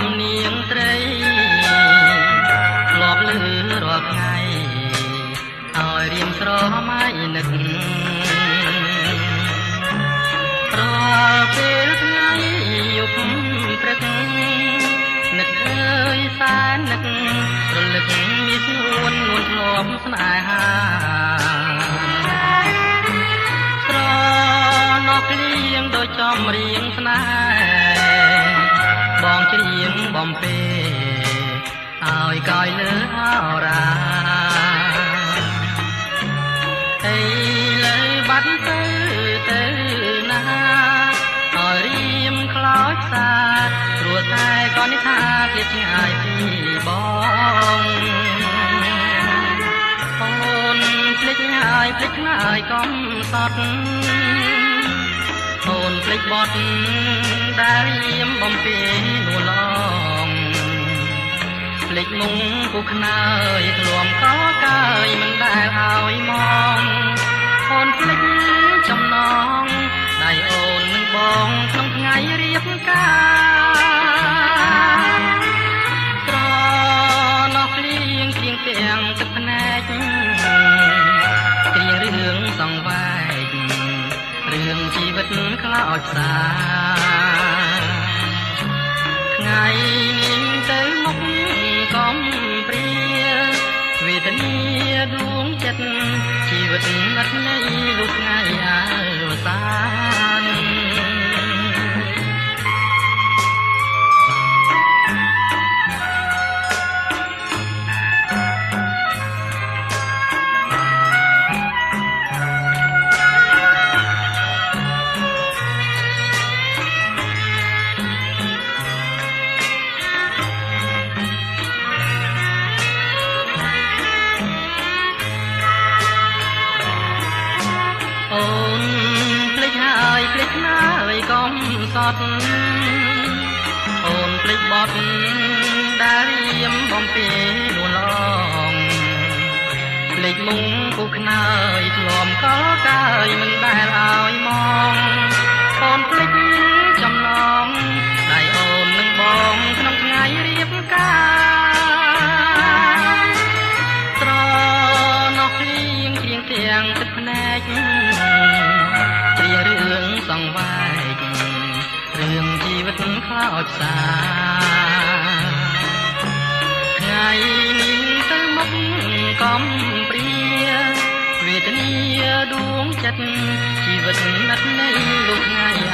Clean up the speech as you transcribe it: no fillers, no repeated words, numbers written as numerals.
សំនៀងត្រីធ្លាប់លឺរាល់ថ្ងៃឲ្យរៀមស្រមៃនឹករាល់ពេលថ្ងៃយប់ព្រឹកនឹកអើយសែននឹករលឹកមានស្នួននួនធ្លាប់ស្នេហាស្រណោះភ្លៀងដូចចំរៀងស្នេហ៍បងច្រៀងបំពេឲ្យកយលើអរាអីលើបាត់ទៅណាឲ្យរៀមខ្លោចសាព្រោះតែក៏នេះថាគៀបឆ្ងាយពីបងអូនភ្លេចហើយភ្លេចខ្លាយកំសត់អូនភ្លេចបត់ដែលរៀមបំពេនួលងភ្លេចមុងពុះខ្នើយធ្លាំក៏កើយមិនដែលឲ្យមកអូនភ្លេចចំណងដៃអូននឹងបងក្នុងថ្ងៃរៀបការស្រណោះភ្លៀងទៀងទាំងទឹកភ្នែកគ្រៀងរឿងសង្វែករឿងជីវិតខ្លោចផ្សាថ្ងៃនេះទៅមុខកំព្រាវេទនាដួងចិត្តជីវិតអត់ន័យលុះថ្ងៃអវសានអូនភ្លេចហើយភ្លេចណាយកំសត់អូនភ្លេចបត់ដែលរៀមបំពេនួលងភ្លេចមុងពុះខ្នើយធ្លាំក៏កើយមិនដែលឲ្យមកអូនភ្លេចចំណងដៃអូននឹងបងក្នុងថ្ងៃរៀបការស្រណោះភ្លៀងគ្រៀងទាំងទឹកភ្នែកព្រារឿងសង្វែករឿងជីវិតខ្លោចផ្សាថ្ងៃនេះទៅមុខកំព្រាវេទនាដួងចិត្តជីវិតណាត់នៃលោកថ្ងៃអ